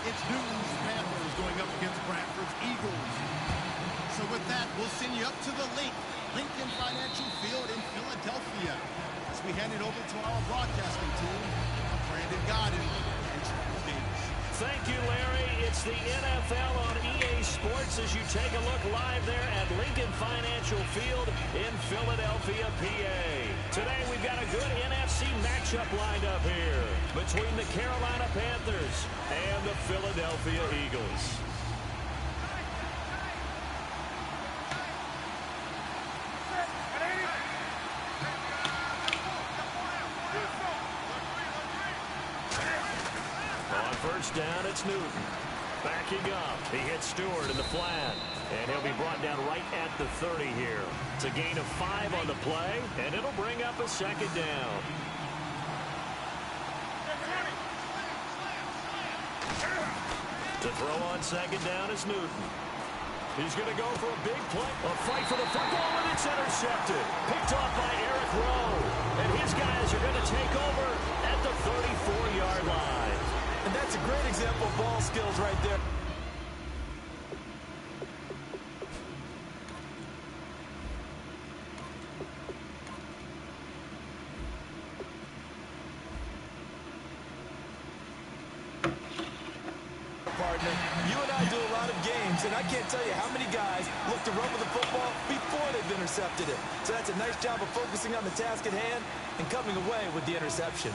It's Newton's Panthers going up against Bradford's Eagles. So with that, we'll send you up to the Lincoln Financial Field in Philadelphia, as we hand it over to our broadcasting team, Brandon Godden and Charles Davis. Thank you, Larry. It's the NFL on EA Sports as you take a look live there at Lincoln Financial Field in Philadelphia, PA. Today we've got a good NFC matchup lined up here between the Carolina Panthers and the Philadelphia Eagles. On first down, it's Newton. Backing up. He hits Stewart in the flat. And he'll be brought down right at the 30 here. It's a gain of 5 on the play, and it'll bring up a second down. To throw on second down is Newton. He's going to go for a big play. A fight for the football, and it's intercepted. Picked off by Eric Rowe. And his guys are going to take over at the 34-yard line. And that's a great example of ball skills right there. Partner, you and I do a lot of games, and I can't tell you how many guys look to run with the football before they've intercepted it. So that's a nice job of focusing on the task at hand and coming away with the interception.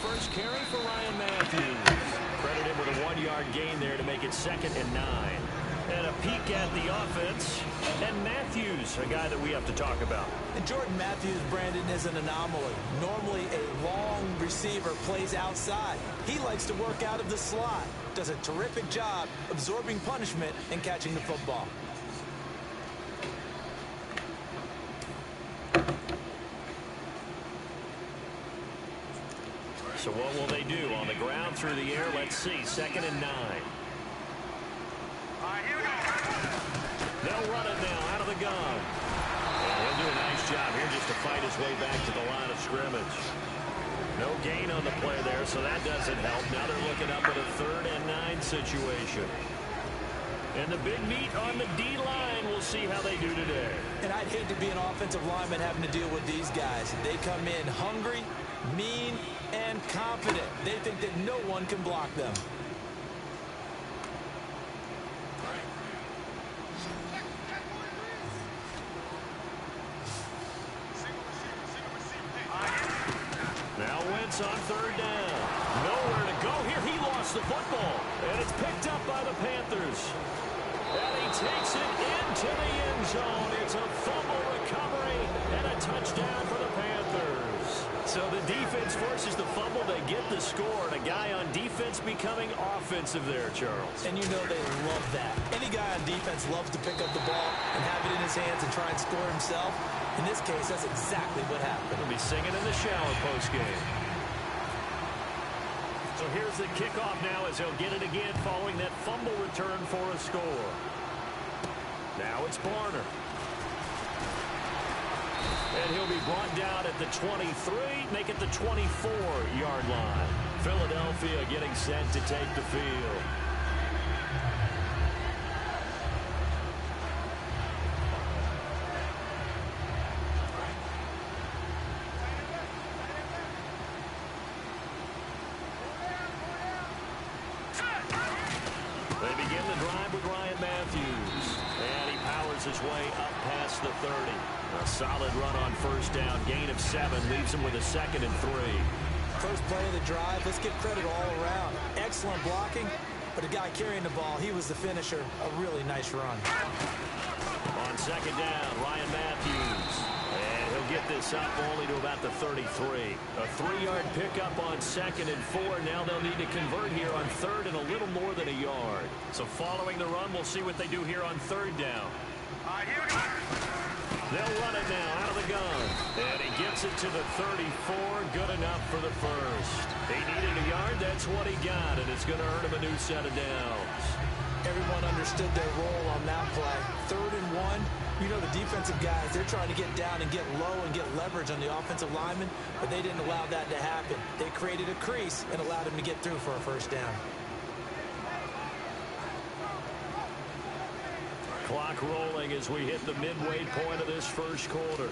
First carry for Ryan Matthews. Credited with a 1-yard gain there to make it 2nd and 9. And a peek at the offense. And Matthews, a guy that we have to talk about. And Jordan Matthews, Brandon, is an anomaly. Normally a long receiver plays outside. He likes to work out of the slot. Does a terrific job absorbing punishment and catching the football. So what will they do? On the ground, through the air, let's see. 2nd and 9. They'll run it now out of the gun. And he'll do a nice job here just to fight his way back to the line of scrimmage. No gain on the play there, so that doesn't help. Now they're looking up at a 3rd and 9 situation. And the big meat on the D-line, we'll see how they do today. And I'd hate to be an offensive lineman having to deal with these guys. They come in hungry, mean, and confident. They think that no one can block them. Now Wentz on 3rd down. Nowhere to go here. He lost the football. And it's picked up by the Panthers. And he takes it into the end zone. It's a fumble recovery and a touchdown for the Panthers. So the defense forces the fumble. They get the score. And a guy on defense becoming offensive there, Charles. And you know they love that. Any guy on defense loves to pick up the ball and have it in his hands and try and score himself. In this case, that's exactly what happened. He'll be singing in the shower post-game. So here's the kickoff now as he'll get it again following that fumble return for a score. Now it's Barner. And he'll be brought down at the 23, make it the 24-yard line. Philadelphia getting set to take the field. They begin the drive with Ryan Matthews. And he powers his way up past the 30. A solid run on first down. Gain of 7 leaves him with a 2nd and 3. First play of the drive, let's give credit all around. Excellent blocking, but the guy carrying the ball, he was the finisher. A really nice run. On 2nd down, Ryan Matthews. And he'll get this up only to about the 33. A 3-yard pickup on 2nd and 4. Now they'll need to convert here on 3rd and a little more than a yard. So following the run, we'll see what they do here on 3rd down. Here we go. They'll run it now out of the gun. And he gets it to the 34. Good enough for the first. He needed a yard. That's what he got. And it's going to earn him a new set of downs. Everyone understood their role on that play. 3rd run, you know the defensive guys, they're trying to get down and get low and get leverage on the offensive lineman, but they didn't allow that to happen. They created a crease and allowed him to get through for a first down. Clock rolling as we hit the midway point of this first quarter.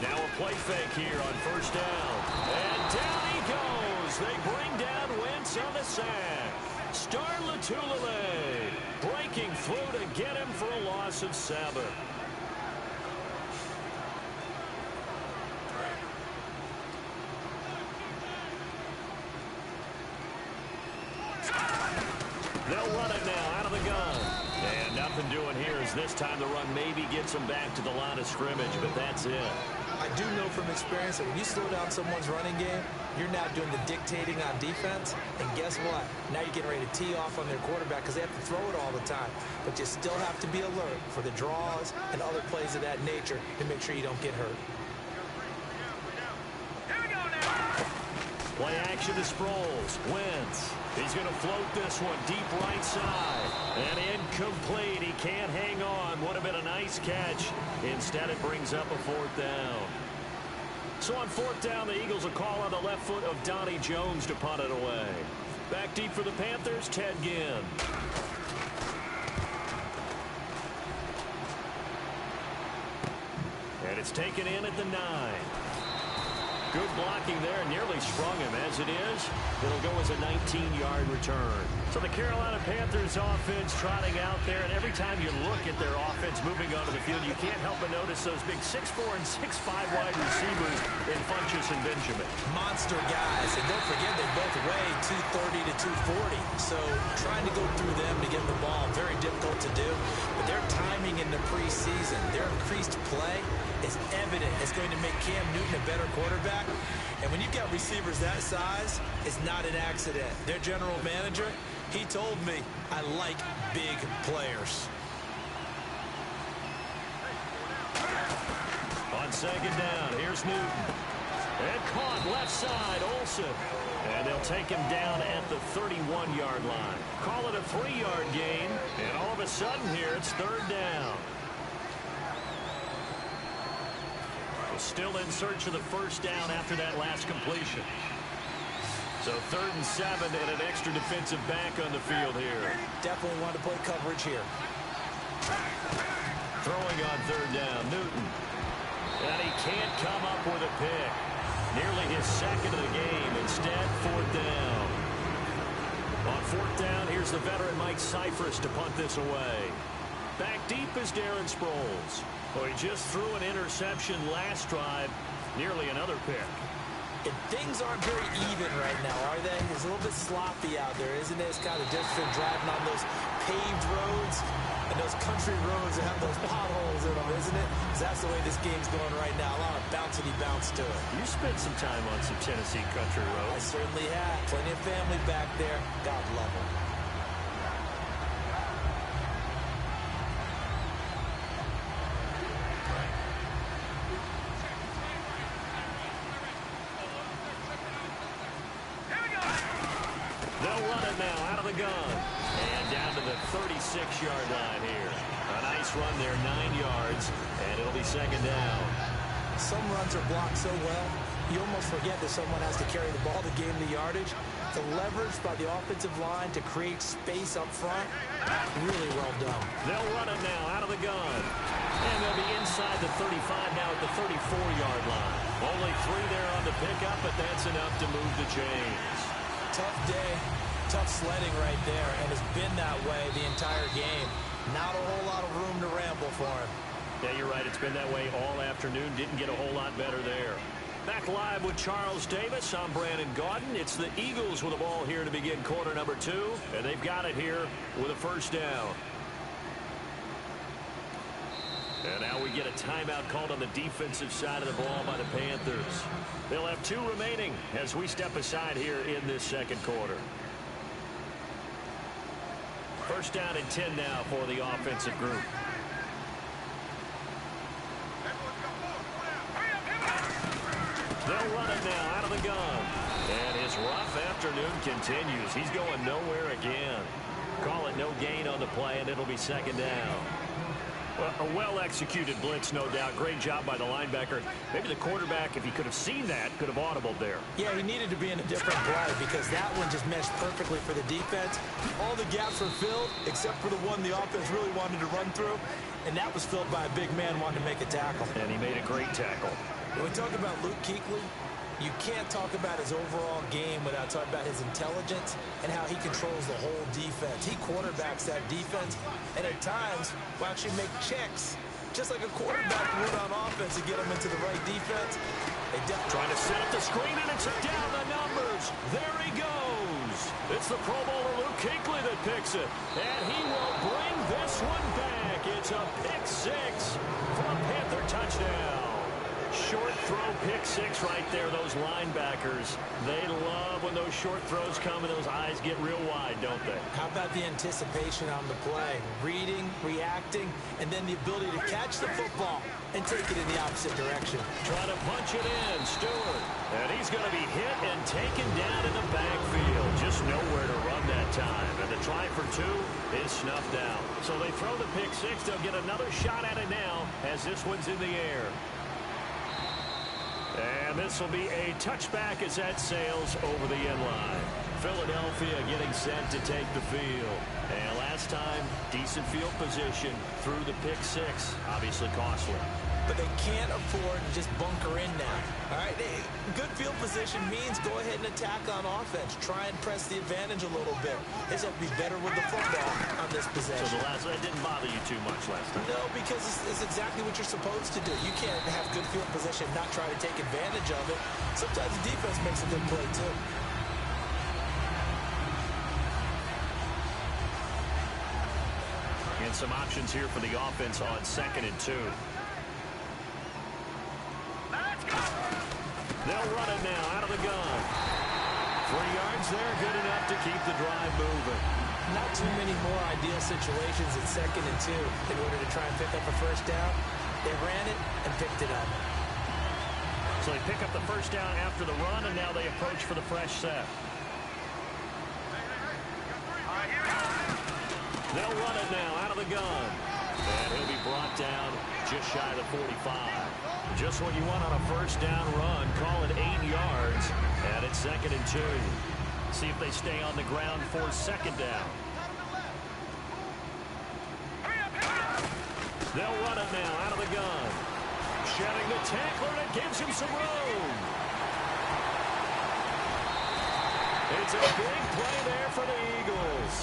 Now a play fake here on first down. And down he goes. They bring down Wentz on the sack. Star Latulippe breaking through to get him for a loss of 7. They'll run it now out of the gun. And nothing doing here as this time the run maybe gets them back to the line of scrimmage, but that's it. I do know from experience that when you slow down someone's running game, you're now doing the dictating on defense. And guess what? Now you're getting ready to tee off on their quarterback because they have to throw it all the time. But you still have to be alert for the draws and other plays of that nature to make sure you don't get hurt. Play action to Sproles. Wentz. He's going to float this one deep right side. And incomplete. He can't hang on. Would have been a nice catch. Instead, it brings up a 4th down. So on 4th down, the Eagles will call on the left foot of Donnie Jones to punt it away. Back deep for the Panthers, Ted Ginn. And it's taken in at the 9. Good blocking there, nearly sprung him. As it is, it'll go as a 19-yard return. So the Carolina Panthers offense trotting out there, and every time you look at their offense moving onto the field, you can't help but notice those big 6'4" and 6'5" wide receivers in Funchess and Benjamin. Monster guys, and don't forget they both weigh 230 to 240. So trying to go through them to get the ball, very difficult to do. But their timing in the preseason, their increased play is evident. It's going to make Cam Newton a better quarterback. And when you've got receivers that size, it's not an accident. Their general manager, he told me, I like big players. On second down, here's Newton. And caught left side, Olsen. And they'll take him down at the 31-yard line. Call it a 3-yard gain. And all of a sudden here, it's 3rd down. Still in search of the first down after that last completion. So 3rd and 7 and an extra defensive back on the field here. Definitely want to play coverage here. Throwing on 3rd down, Newton. And he can't come up with a pick. Nearly his 2nd of the game. Instead, 4th down. On 4th down, here's the veteran Mike Cyphers to punt this away. Back deep is Darren Sproles. Well, he just threw an interception last drive. Nearly another pick. And things aren't very even right now, are they? It's a little bit sloppy out there, isn't it? It's kind of different driving on those paved roads and those country roads that have those potholes in them, isn't it? 'Cause that's the way this game's going right now. A lot of bouncy bounce to it. You spent some time on some Tennessee country roads. I certainly have. Plenty of family back there. God love them. They'll run it now out of the gun. And down to the 36-yard line here. A nice run there, 9 yards, and it'll be 2nd down. Some runs are blocked so well, you almost forget that someone has to carry the ball to gain the yardage. The leverage by the offensive line to create space up front, really well done. They'll run it now out of the gun. And they'll be inside the 35 now at the 34-yard line. Only 3 there on the pickup, but that's enough to move the chains. Tough day, tough sledding right there, and it's been that way the entire game. Not a whole lot of room to ramble for him. Yeah, you're right. It's been that way all afternoon. Didn't get a whole lot better there. Back live with Charles Davis. I'm Brandon Gaudin. It's the Eagles with the ball here to begin quarter number 2, and they've got it here with a first down. And now we get a timeout called on the defensive side of the ball by the Panthers. They'll have 2 remaining as we step aside here in this second quarter. First down and 10 now for the offensive group. They'll run it now out of the gun. And his rough afternoon continues. He's going nowhere again. Call it no gain on the play, and it'll be second down. Well, a well-executed blitz, no doubt. Great job by the linebacker. Maybe the quarterback, if he could have seen that, could have audibled there. Yeah, he needed to be in a different play because that one just meshed perfectly for the defense. All the gaps were filled except for the one the offense really wanted to run through, and that was filled by a big man wanting to make a tackle. And he made a great tackle. When we talk about Luke Kuechly, you can't talk about his overall game without talking about his intelligence and how he controls the whole defense. He quarterbacks that defense, and at times will actually make checks, just like a quarterback would on offense to get them into the right defense. Trying to set up the screen, and it's down the numbers. There he goes. It's the Pro Bowler Luke Kuechly that picks it, and he will bring this one back. It's a pick six for a Panther touchdown. Short throw, pick six right there. Those linebackers, they love when those short throws come and those eyes get real wide, don't they? How about the anticipation on the play? Reading, reacting, and then the ability to catch the football and take it in the opposite direction. Trying to punch it in, Stewart. And he's going to be hit and taken down in the backfield. Just nowhere to run that time. And the try for two is snuffed out. So they throw the pick six. They'll get another shot at it now as this one's in the air. And this will be a touchback as that sails over the end line. Philadelphia getting set to take the field. And last time, decent field position through the pick six. Obviously costly. But they can't afford to just bunker in now. All right, good field position means go ahead and attack on offense. Try and press the advantage a little bit. They just have to be better with the football on this possession. So that didn't bother you too much last time? No, because it's exactly what you're supposed to do. You can't have good field position and not try to take advantage of it. Sometimes the defense makes a good play, too. And some options here for the offense on 2nd and 2. They'll run it now out of the gun. 3 yards there, good enough to keep the drive moving. Not too many more ideal situations at 2nd and 2 in order to try and pick up a first down. They ran it and picked it up. So they pick up the first down after the run, and now they approach for the fresh set. They'll run it now out of the gun. And he'll be brought down just shy of the 45. Just what you want on a first down run. Call it 8 yards. And it's 2nd and 2. See if they stay on the ground for 2nd down. They'll run it now out of the gun. Shedding the tackler, and it gives him some room. It's a big play there for the Eagles.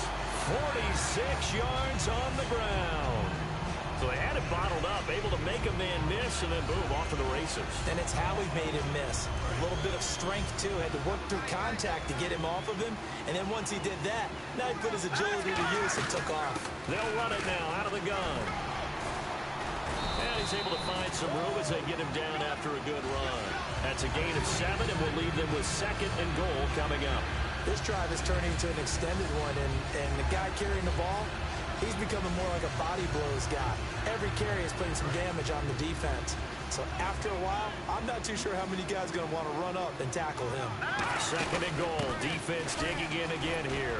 46 yards on the ground. So they had it bottled up, able to make a man miss, and then boom, off to the races. And it's how he made him miss. A little bit of strength, too. Had to work through contact to get him off of him. And then once he did that, now he put his agility to use and took off. They'll run it now out of the gun. And he's able to find some room as they get him down after a good run. That's a gain of 7, and will leave them with 2nd and goal coming up. This drive is turning into an extended one, and the guy carrying the ball, he's becoming more like a body blows guy. Every carry is putting some damage on the defense. So after a while, I'm not too sure how many guys are going to want to run up and tackle him. 2nd and goal. Defense digging in again here.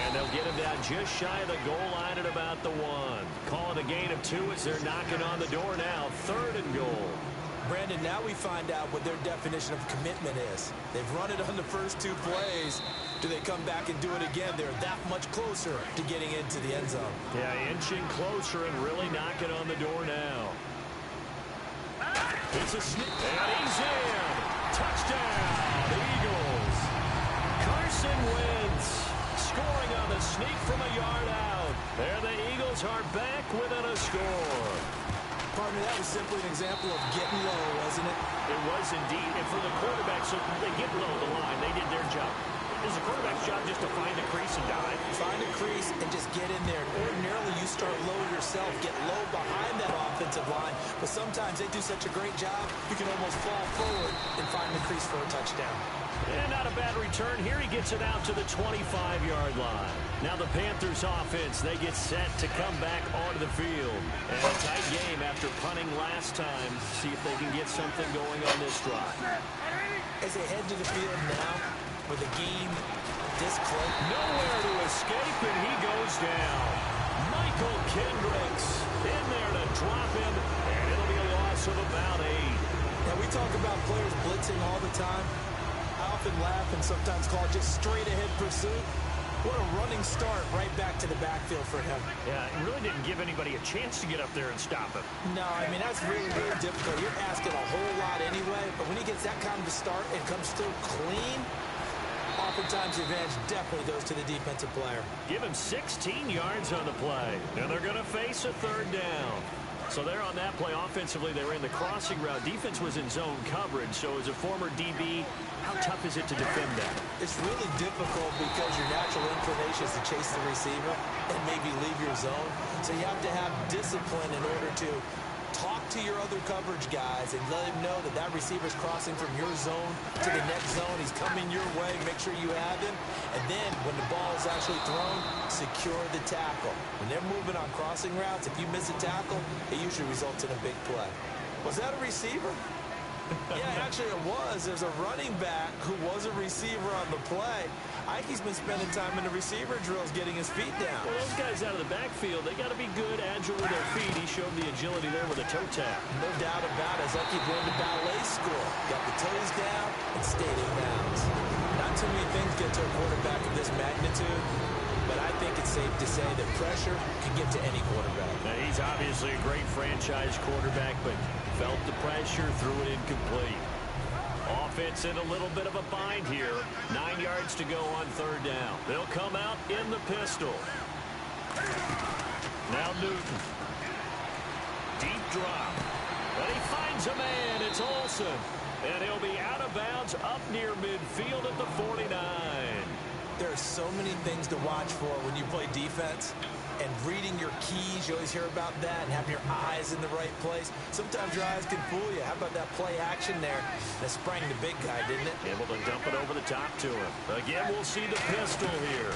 And they'll get him down just shy of the goal line at about the 1. Calling a gain of 2 as they're knocking on the door now. 3rd and goal. Brandon, now we find out what their definition of commitment is. They've run it on the first 2 plays. Do they come back and do it again? They're that much closer to getting into the end zone. Yeah, inching closer and really knocking on the door now. It's a sneak, and he's in. Touchdown, Eagles. Carson Wentz scoring on the sneak from a yard out. There the Eagles are back within a score. Partner, that was simply an example of getting low, wasn't it? It was indeed. And for the quarterback, so they get low the line. They did their job. It's the quarterback's job just to find a crease and dive. Find a crease and just get in there. Ordinarily, you start low yourself, get low behind that offensive line. But sometimes they do such a great job, you can almost fall forward and find the crease for a touchdown. And not a bad return. Here he gets it out to the 25-yard line. Now the Panthers offense, they get set to come back onto the field. And a tight game after punting last time. See if they can get something going on this drive. As they head to the field now, with a game this close. Nowhere to escape, and he goes down. Kendricks in there to drop him, and it'll be a loss of about 8. Yeah, we talk about players blitzing all the time. I often laugh and sometimes call it just straight-ahead pursuit. What a running start right back to the backfield for him. Yeah, it really didn't give anybody a chance to get up there and stop him. No, I mean, that's really, really difficult. You're asking a whole lot anyway, but when he gets that kind of a start and comes through clean, oftentimes the advantage definitely goes to the defensive player. Give him 16 yards on the play, and they're going to face a 3rd down. So there on that play, offensively, they ran the crossing route. Defense was in zone coverage, so as a former DB, how tough is it to defend that? It's really difficult because your natural inclination is to chase the receiver and maybe leave your zone. So you have to have discipline in order to talk to your other coverage guys and let him know that that receiver's crossing from your zone to the next zone. He's coming your way. Make sure you have him. And then when the ball is actually thrown, secure the tackle. When they're moving on crossing routes, if you miss a tackle, it usually results in a big play. Was that a receiver? Yeah, actually it was. There's a running back who was a receiver on the play. Ike's been spending time in the receiver drills getting his feet down. Well, those guys out of the backfield, they got to be good, agile with their feet. He showed the agility there with a toe tap. No doubt about it. It's like he's going to ballet school. Got the toes down and stayed in bounds. Not too many things get to a quarterback of this magnitude, but I think it's safe to say that pressure can get to any quarterback. Now, he's obviously a great franchise quarterback, but felt the pressure, threw it incomplete. Offense in a little bit of a bind here. 9 yards to go on 3rd down. They'll come out in the pistol. Now Newton. Deep drop. And he finds a man. It's Olsen. And he'll be out of bounds up near midfield at the 49. There are so many things to watch for when you play defense. And reading your keys, you always hear about that, and having your eyes in the right place. Sometimes your eyes can fool you. How about that play action there? That sprang the big guy, didn't it? Able to dump it over the top to him. Again, we'll see the pistol here.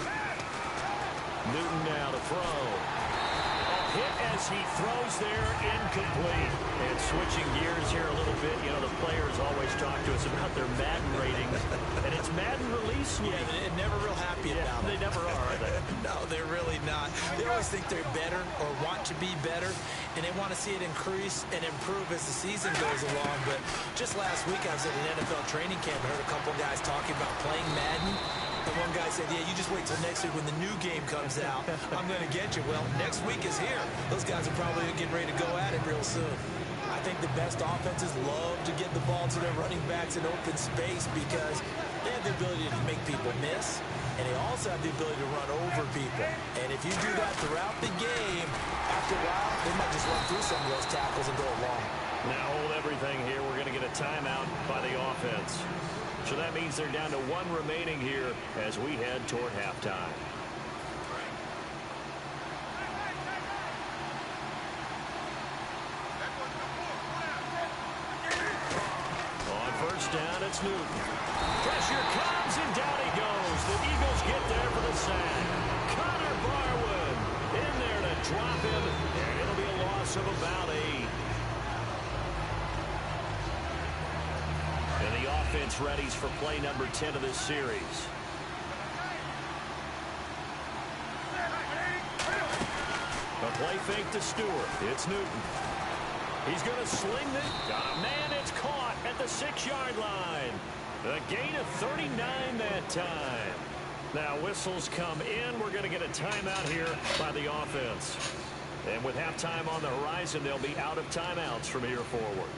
Newton now to throw. Hit as he throws there, incomplete. And switching gears here a little bit, you know, the players always talk to us about their Madden ratings. And it's Madden release week. Yeah, they're never real happy about it. They never are they? No, they're really not. They always think they're better or want to be better, and they want to see it increase and improve as the season goes along. But just last week, I was at an NFL training camp and heard a couple guys talking about playing Madden. And one guy said, yeah, you just wait till next week when the new game comes out. I'm going to get you. Well, next week is here. Those guys are probably getting ready to go at it real soon. I think the best offenses love to get the ball to their running backs in open space because they have the ability to make people miss, and they also have the ability to run over people. And if you do that throughout the game, after a while, they might just run through some of those tackles and go along. Now hold everything here. We're going to get a timeout by the offense. So that means they're down to 1 remaining here as we head toward halftime. On 1st down, it's Newton. Pressure comes, and down he goes. The Eagles get there for the sack. Connor Barwin in there to drop him, and it'll be a loss of about 8. And the offense readies for play number 10 of this series. A play fake to Stewart. It's Newton. He's going to sling it. Got a man. It's caught at the 6-yard line. A gain of 39 that time. Now whistles come in. We're going to get a timeout here by the offense. And with halftime on the horizon, they'll be out of timeouts from here forward.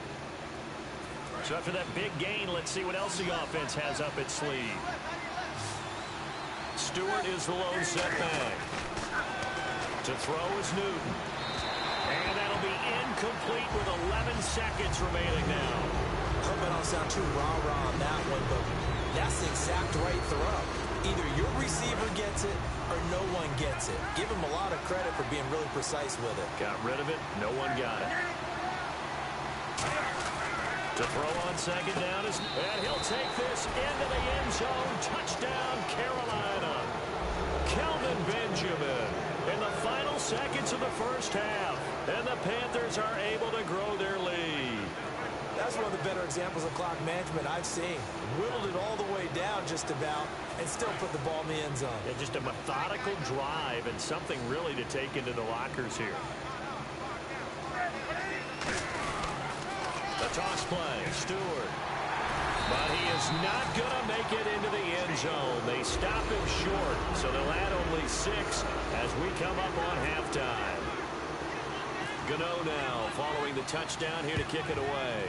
So after that big gain, let's see what else the offense has up its sleeve. Stewart is the lone setback. To throw is Newton. And that'll be incomplete with 11 seconds remaining now. I hope I don't sound too rah-rah on that one, but that's the exact right throw. Either your receiver gets it or no one gets it. Give him a lot of credit for being really precise with it. Got rid of it. No one got it. To throw on 2nd down is, and he'll take this into the end zone. Touchdown, Carolina. Kelvin Benjamin in the final seconds of the 1st half. And the Panthers are able to grow their lead. That That's one of the better examples of clock management I've seen. Whittled it all the way down just about and still put the ball in the end zone. Yeah, just a methodical drive and something really to take into the lockers here. The toss play, Stewart. But he is not going to make it into the end zone. They stop him short, so they'll add only 6 as we come up on halftime. Gano now following the touchdown here to kick it away.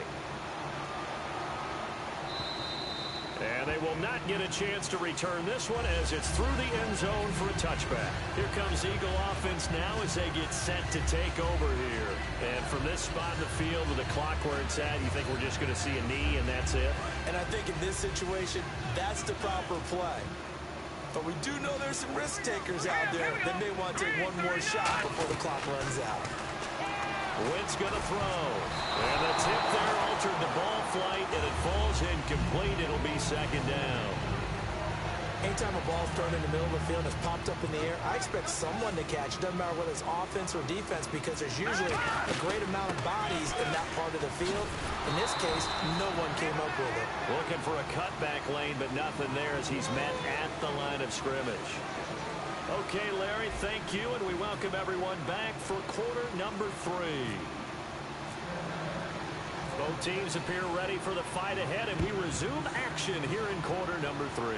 And they will not get a chance to return this one as it's through the end zone for a touchback. Here comes Eagle offense now as they get set to take over here. And from this spot in the field with the clock where it's at, you think we're just going to see a knee and that's it? And I think in this situation, that's the proper play. But we do know there's some risk takers out there that may want to take one more shot before the clock runs out. Wentz going to throw. And the tip there altered the ball flight, and it falls incomplete. It'll be second down. Anytime a ball's thrown in the middle of the field and it's popped up in the air, I expect someone to catch. It doesn't matter whether it's offense or defense because there's usually a great amount of bodies in that part of the field. In this case, no one came up with it. Looking for a cutback lane, but nothing there as he's met at the line of scrimmage. Okay, Larry, thank you, and we welcome everyone back for quarter number 3. Both teams appear ready for the fight ahead, and we resume action here in quarter number 3.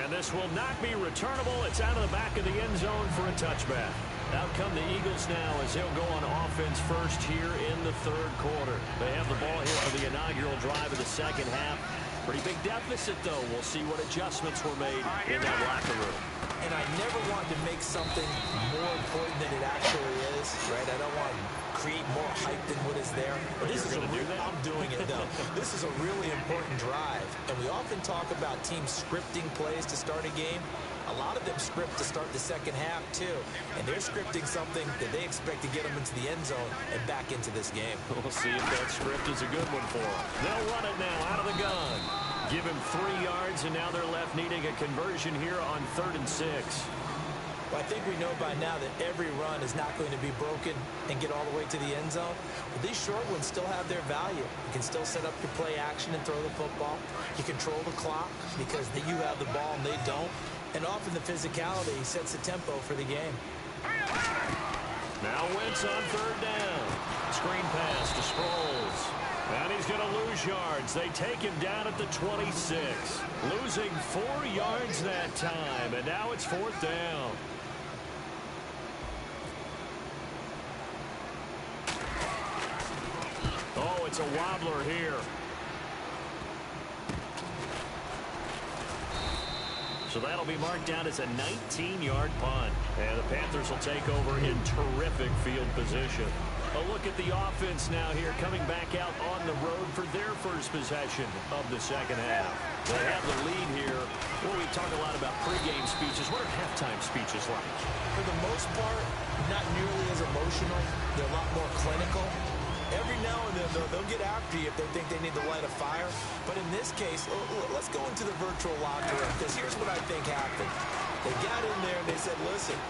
And this will not be returnable. It's out of the back of the end zone for a touchback. Out come the Eagles now as they'll go on offense first here in the third quarter. They have the ball here for the inaugural drive of the second half. Pretty big deficit, though. We'll see what adjustments were made in that locker room. And I never want to make something more important than it actually is, right? I don't want to create more hype than what is there. But this is I'm doing it, though. This is a really important drive. And we often talk about teams scripting plays to start a game. A lot of them script to start the second half, too. And they're scripting something that they expect to get them into the end zone and back into this game. We'll see if that script is a good one for them. They'll run it now out of the gun. Give him 3 yards, and now they're left needing a conversion here on 3rd and 6. Well, I think we know by now that every run is not going to be broken and get all the way to the end zone. But these short ones still have their value. You can still set up your play action and throw the football. You control the clock because you have the ball and they don't. And often the physicality sets the tempo for the game. Now Wentz on 3rd down. Screen pass to Sproles. And he's going to lose yards. They take him down at the 26. Losing 4 yards that time. And now it's 4th down. Oh, it's a wobbler here. So that'll be marked down as a 19-yard punt. And the Panthers will take over in terrific field position. A look at the offense now here, coming back out on the road for their first possession of the second half. They have the lead here. Well, we talk a lot about pregame speeches. What are halftime speeches like? For the most part, not nearly as emotional. They're a lot more clinical. Every now and then, though, they'll get after you if they think they need to light a fire. But in this case, let's go into the virtual locker room, because here's what I think happened. They got in there and they said, listen,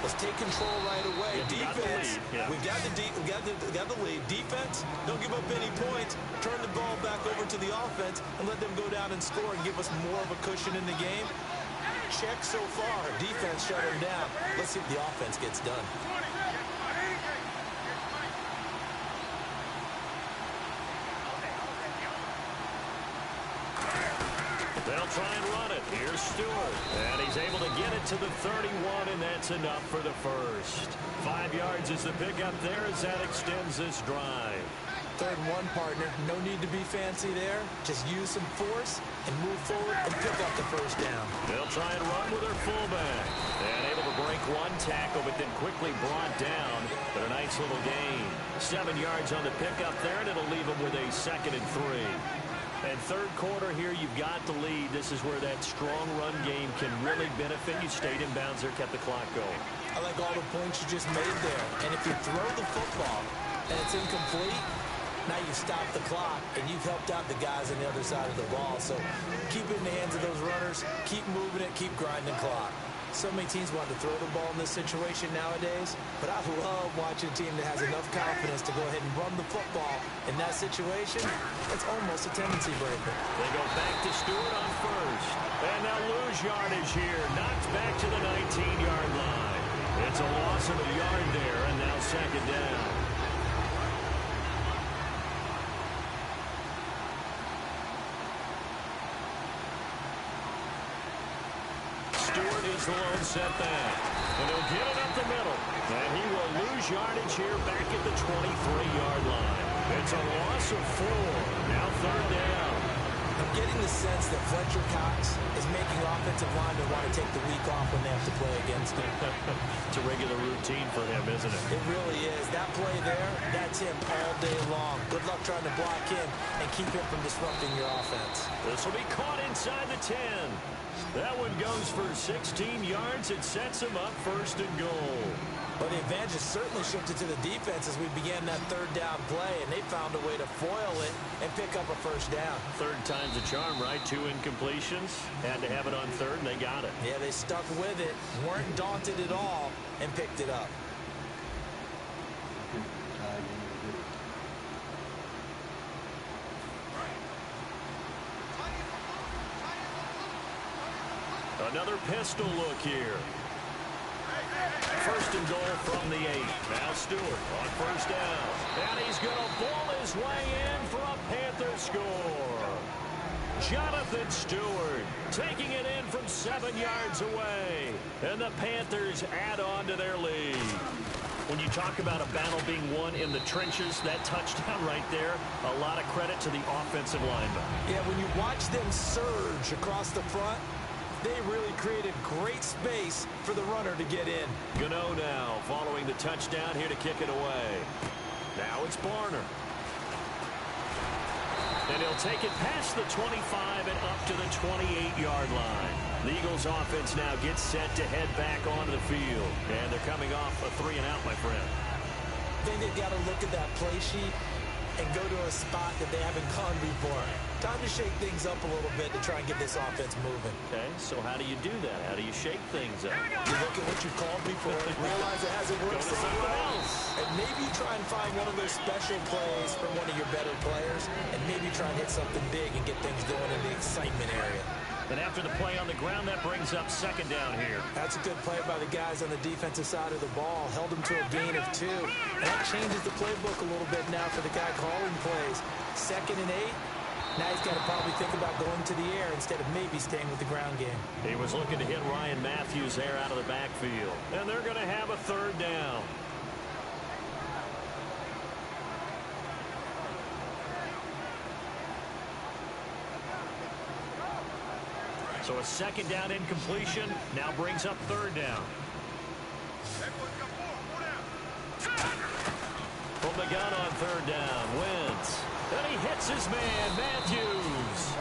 let's take control right away. Defense, we've got the lead. Defense, don't give up any points. Turn the ball back over to the offense and let them go down and score and give us more of a cushion in the game. Check so far. Defense shut them down. Let's see if the offense gets done. They'll try and run it. Here's Stewart. And he's able to get it to the 31, and that's enough for the first. 5 yards is the pickup there as that extends this drive. 3rd and 1, partner. No need to be fancy there. Just use some force and move forward and pick up the first down. They'll try and run with their fullback. And able to break 1 tackle, but then quickly brought down. But a nice little gain. 7 yards on the pickup there, and it'll leave them with a 2nd and 3. And third quarter here, you've got the lead. This is where that strong run game can really benefit you. Stayed in bounds there, kept the clock going. I like all the points you just made there. And if you throw the football and it's incomplete, now you've stopped the clock and you've helped out the guys on the other side of the ball. So keep it in the hands of those runners. Keep moving it. Keep grinding the clock. So many teams want to throw the ball in this situation nowadays, but I love watching a team that has enough confidence to go ahead and run the football. In that situation, it's almost a tendency breaker. They go back to Stewart on first. And they'll lose yardage here. Knocked back to the 19-yard line. It's a loss of a yard there, and now second down. Stewart is the lone setback. And he'll get it up the middle. And he will lose yardage here back at the 23-yard line. It's a loss of 4. Now third down. I'm getting the sense that Fletcher Cox is making offensive linemen want to take the week off when they have to play against him. It's a regular routine for him, isn't it? It really is. That play there, that's him all day long. Good luck trying to block him and keep him from disrupting your offense. This will be caught inside the 10. That one goes for 16 yards. It sets him up first and goal. But the advantage has certainly shifted to the defense as we began that third down play, and they found a way to foil it and pick up a first down. Third time's a charm, right? 2 incompletions. Had to have it on third, and they got it. Yeah, they stuck with it, weren't daunted at all, and picked it up. Another pistol look here. First and goal from the 8. Now Stewart on first down. And he's going to ball his way in for a Panther score. Jonathan Stewart taking it in from 7 yards away. And the Panthers add on to their lead. When you talk about a battle being won in the trenches, that touchdown right there, a lot of credit to the offensive lineman. Yeah, when you watch them surge across the front, they really created great space for the runner to get in. Gano now following the touchdown here to kick it away. Now it's Barner. And he'll take it past the 25 and up to the 28-yard line. The Eagles offense now gets set to head back onto the field. And they're coming off a 3-and-out, my friend. I think they've got to look at that play sheet and go to a spot that they haven't gone before. Time to shake things up a little bit to try and get this offense moving. Okay, so how do you do that? How do you shake things up? You look at what you called before, realize it hasn't worked so well, and maybe you try and find one of those special plays from one of your better players, and maybe try and hit something big and get things going in the excitement area. And after the play on the ground, that brings up second down here. That's a good play by the guys on the defensive side of the ball. Held them to a gain of 2. And that changes the playbook a little bit now for the guy calling plays. 2nd and 8. Now he's got to probably think about going to the air instead of maybe staying with the ground game. He was looking to hit Ryan Matthews there out of the backfield. And they're going to have a third down. So a second down incompletion now brings up third down. From the gun on third down, Wentz. And he hits his man, Matthews.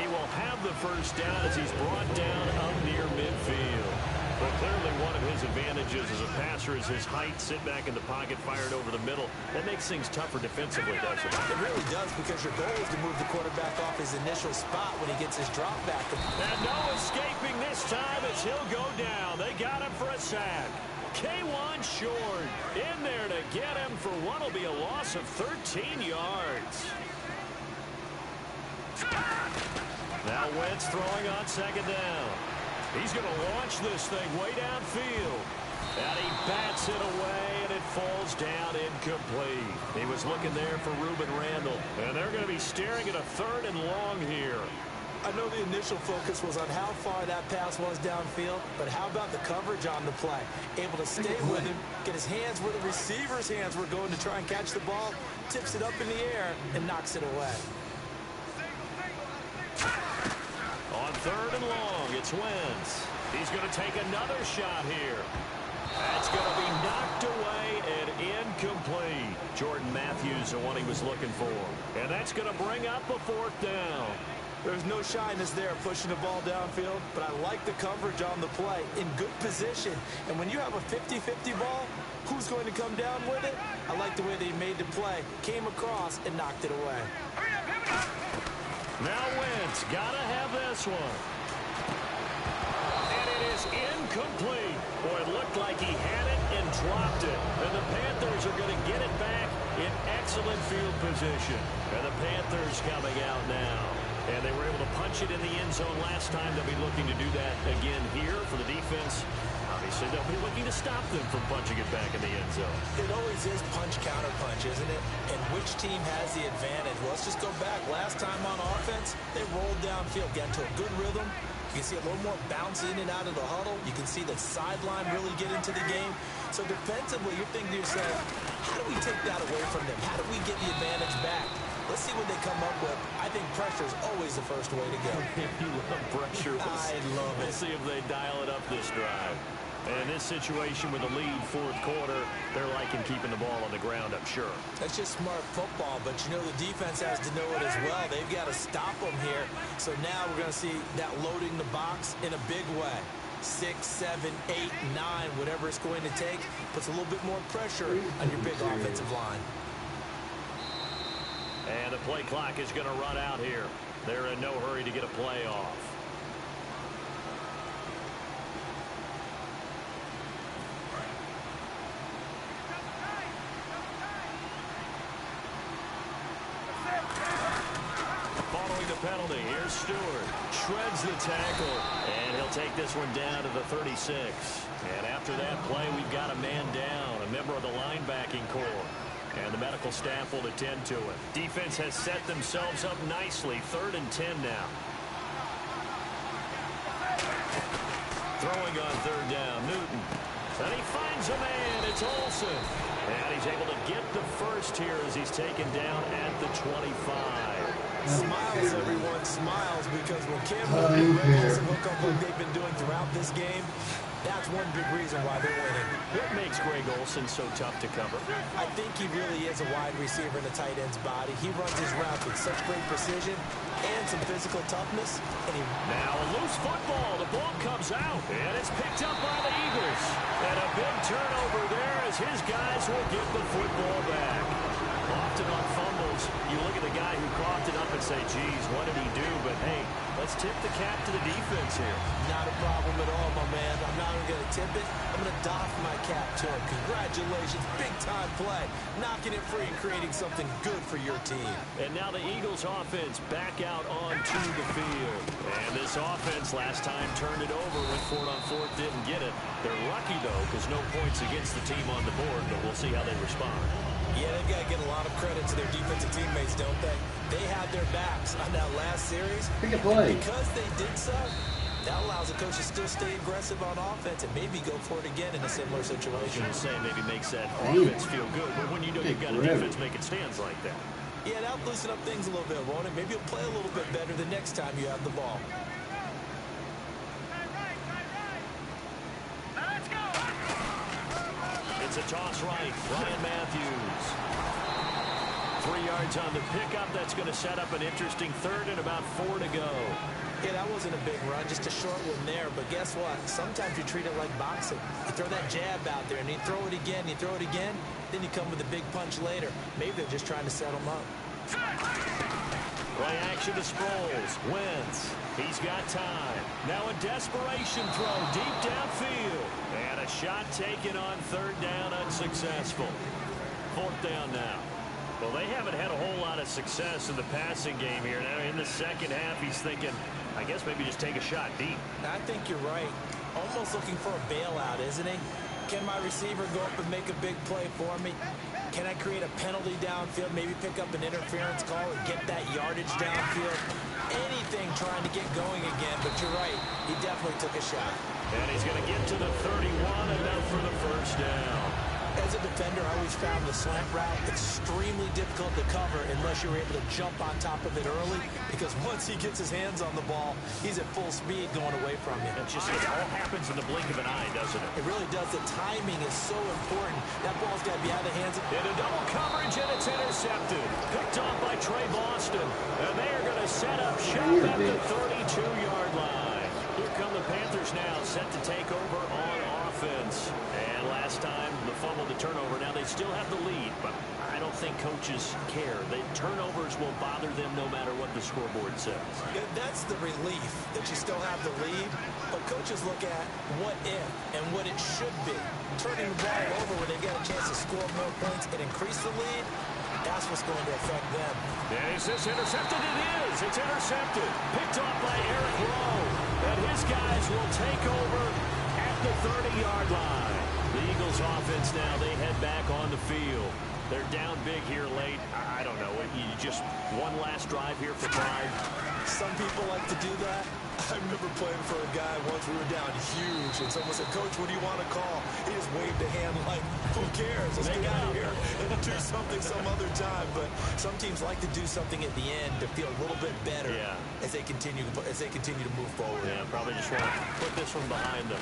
He will have the first down as he's brought down up near midfield. But clearly one of his advantages as a passer is his height. Sit back in the pocket, fired over the middle. That makes things tougher defensively, doesn't it? It really does, because your goal is to move the quarterback off his initial spot when he gets his drop back. And no escaping this time as he'll go down. They got him for a sack. K1 short in there to get him for what will be a loss of 13 yards. Now Wentz throwing on second down. He's going to launch this thing way downfield. And he bats it away, and it falls down incomplete. He was looking there for Reuben Randall. And they're going to be staring at a 3rd and long here. I know the initial focus was on how far that pass was downfield, but how about the coverage on the play? Able to stay with him, get his hands where the receiver's hands were going to try and catch the ball, tips it up in the air, and knocks it away. On 3rd and long, it's Wentz. He's going to take another shot here. That's going to be knocked away and incomplete. Jordan Matthews, the one he was looking for. And that's going to bring up a 4th down. There's no shyness there pushing the ball downfield, but I like the coverage on the play in good position. And when you have a 50-50 ball, who's going to come down with it? I like the way they made the play, came across, and knocked it away. Now Wentz, gotta have this one. And it is Incomplete. Boy, it looked like he had it and dropped it. And the Panthers are going to get it back in excellent field position. And the Panthers coming out now. And they were able to punch it in the end zone last time. They'll be looking to do that again here for the defense. Obviously, they'll be looking to stop them from punching it back in the end zone. It always is punch-counter-punch, isn't it? And which team has the advantage? Well, let's just go back. Last time on offense, they rolled downfield, got into a good rhythm. You can see a little more bounce in and out of the huddle. You can see the sideline really get into the game. So defensively, you're thinking to yourself, how do we take that away from them? How do we get the advantage back? Let's see what they come up with. I think pressure is always the first way to go. You love pressure. I love it. We'll see if they dial it up this drive. And in this situation with a lead fourth quarter, they're liking keeping the ball on the ground, I'm sure. That's just smart football, but you know the defense has to know it as well. They've got to stop them here. So now we're going to see that loading the box in a big way. 6, 7, 8, 9, whatever it's going to take, puts a little bit more pressure on your big offensive line. And the play clock is going to run out here. They're in no hurry to get a play off. Following the penalty, here's Stewart. Shreds the tackle, and he'll take this one down to the 36. And after that play, we've got a man down, a member of the linebacking corps. And the medical staff will attend to it. Defense has set themselves up nicely. 3rd and 10 now. Throwing on 3rd down, Newton. And he finds a man. It's Olsen. And he's able to get the first here as he's taken down at the 25. Smiles, everyone, smiles, because when Campbell and Greg Olsen hook up like they've been doing throughout this game, that's one big reason why they're winning. What makes Greg Olsen so tough to cover? I think he really is a wide receiver in a tight end's body. He runs his routes with such great precision and some physical toughness. And now a loose football. The ball comes out, and it's picked up by the Eagles. And a big turnover there as his guys will get the football back. Often on fumbles, you look at the guy who coughed it up and say, geez, what did he do? But, hey, let's tip the cap to the defense here. Not a problem at all, my man. I'm not even going to tip it. I'm going to doff my cap to him. Congratulations. Big-time play. Knocking it free and creating something good for your team. And now the Eagles offense back out onto the field. And this offense last time turned it over, went for it on 4th, didn't get it. They're lucky, though, because no points against the team on the board, but we'll see how they respond. Yeah, they've got to get a lot of credit to their defensive teammates, don't they? They had their backs on that last series. Pick a play. Because they did so, that allows the coach to still stay aggressive on offense and maybe go for it again in a similar situation. I was going to say maybe makes that offense feel good, but when you know you've got a defense making stands like that. Yeah, that'll loosen up things a little bit, won't it? Maybe you'll play a little bit better the next time you have the ball. It's a toss right. Ryan Matthews. 3 yards on the pickup. That's going to set up an interesting 3rd and about 4 to go. Yeah, that wasn't a big run, just a short one there. But guess what? Sometimes you treat it like boxing. You throw that jab out there, and you throw it again, you throw it again, then you come with a big punch later. Maybe they're just trying to set them up. Play action to Sproles. Wentz. He's got time. Now a desperation throw deep downfield. And a shot taken on 3rd down, unsuccessful. 4th down now. Well, they haven't had a whole lot of success in the passing game here. Now in the second half, he's thinking, I guess maybe just take a shot deep. I think you're right. Almost looking for a bailout, isn't he? Can my receiver go up and make a big play for me? Can I create a penalty downfield, maybe pick up an interference call and get that yardage downfield? Anything trying to get going again, but you're right. He definitely took a shot. And he's going to get to the 31, enough for the first down. As a defender, I always found the slant route extremely difficult to cover unless you're able to jump on top of it early, because once he gets his hands on the ball, he's at full speed going away from you. It all happens in the blink of an eye, doesn't it? It really does. The timing is so important. That ball's got to be out of the hands. Into double coverage, and it's intercepted. Picked off by Trey Boston. And they are going to set up shop at the 32-yard line. Here come the Panthers now, set to take over on offense. And And last time, the fumble, the turnover. Now they still have the lead, but I don't think coaches care. The turnovers will bother them no matter what the scoreboard says. Yeah, that's the relief that you still have the lead, but coaches look at what if and what it should be. Turning the ball over when they get a chance to score more points and increase the lead, that's what's going to affect them. And is this intercepted? It is. It's intercepted. Picked off by Eric Rowe. And his guys will take over at the 30-yard line. The Eagles offense now, they head back on the field. They're down big here late. I don't know. You just one last drive here for pride. Some people like to do that. I remember playing for a guy once. We were down huge, and someone said, "Coach, what do you want to call?" He just waved a hand like, "Who cares? Let's get out of here and do something some other time." But some teams like to do something at the end to feel a little bit better as they continue to move forward. Yeah, probably just want to put this one behind them.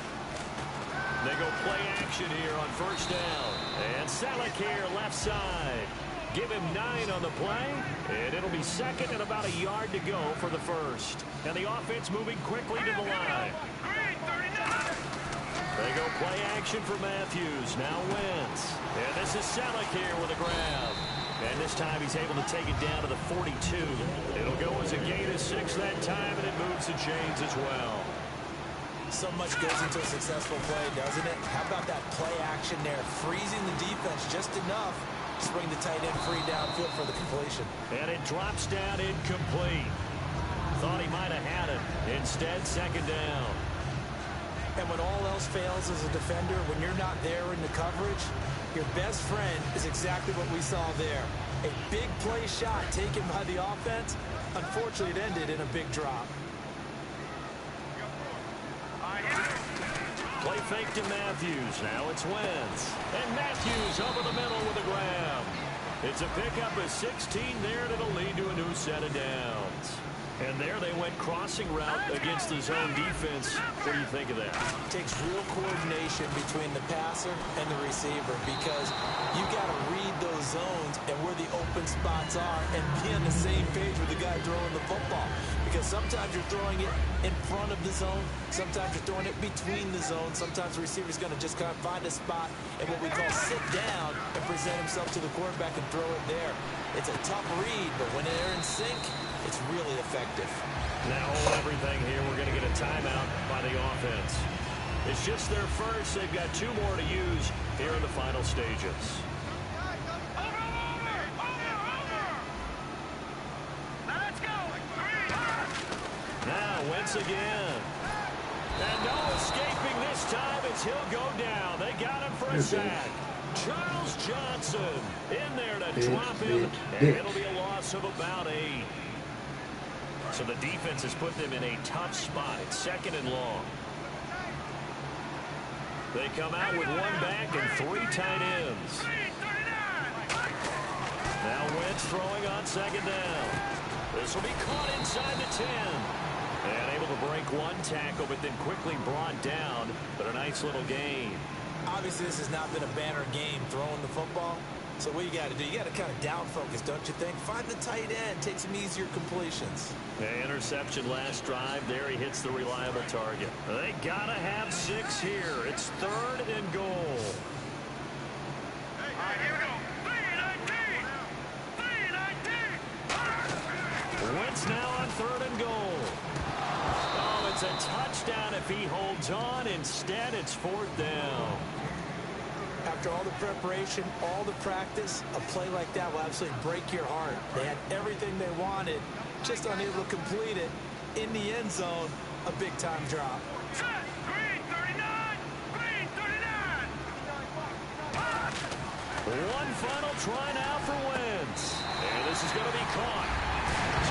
They go play action here on first down. And Selleck here, left side. Give him 9 on the play, and it'll be second and about a yard to go for the first. And the offense moving quickly to the line. They go play action for Matthews. Now Wentz. And this is Selleck here with a grab. And this time he's able to take it down to the 42. It'll go as a gain of 6 that time, and it moves the chains as well. So much goes into a successful play, doesn't it? How about that play action there? Freezing the defense just enough to bring the tight end free downfield for the completion. And it drops down incomplete. Thought he might have had it. Instead, second down. And when all else fails as a defender, when you're not there in the coverage, your best friend is exactly what we saw there. A big play shot taken by the offense. Unfortunately, it ended in a big drop. Play fake to Matthews. Now it's Wentz. And Matthews over the middle with a grab. It's a pickup of 16 there, and it'll lead to a new set of downs. And there they went crossing route against the zone defense. What do you think of that? It takes real coordination between the passer and the receiver because you got to read those zones and where the open spots are and be on the same page with the guy throwing the football. Because sometimes you're throwing it in front of the zone. Sometimes you're throwing it between the zones. Sometimes the receiver's going to just kind of find a spot and what we call sit down and present himself to the quarterback and throw it there. It's a tough read, but when they're in sync, it's really effective. Now hold everything here. We're going to get a timeout by the offense. It's just their first. They've got 2 more to use here in the final stages. Now Wentz again. And no escaping this time as he'll go down. They got him for a sack. Charles Johnson in there to drop him. And it'll be a loss of about 8. So the defense has put them in a tough spot. It's second and long. They come out with 1 back and 3 tight ends. Now Wentz throwing on second down. This will be caught inside the 10. And able to break 1 tackle, but then quickly brought down. But a nice little gain. Obviously, this has not been a banner game throwing the football. So what you got to do, you got to kind of down focus, don't you think? Find the tight end, take some easier completions. The interception last drive. There he hits the reliable target. They got to have 6 here. It's 3rd and goal. All right, here we go. 3-19. Wentz now on 3rd and goal. Oh, it's a touchdown if he holds on. Instead, it's 4th down. After all the preparation, all the practice, a play like that will absolutely break your heart. They had everything they wanted, just unable to complete it. In the end zone, a big-time drop. Green 39. Green 39. One final try now for Wentz. And this is going to be caught.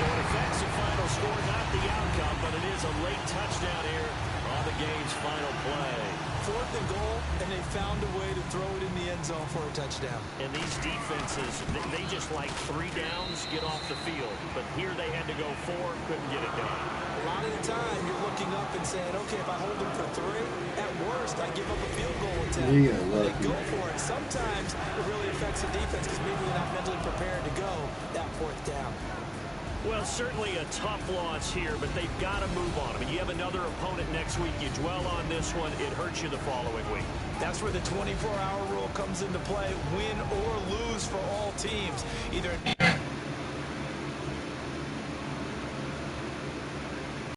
So it affects the final score, not the outcome, but it is a late touchdown here on the game's final play. 4th and goal, and they found a way to throw it in the end zone for a touchdown. And these defenses, they just like 3 downs, get off the field. But here they had to go 4, couldn't get it done. A lot of the time, you're looking up and saying, okay, if I hold them for 3, at worst, I give up a field goal attempt. They go for it. Sometimes it really affects the defense because maybe they're not mentally prepared to go that 4th down. Well, certainly a tough loss here, but they've got to move on. I mean, you have another opponent next week. You dwell on this one, it hurts you the following week. That's where the 24-hour rule comes into play. Win or lose for all teams. Either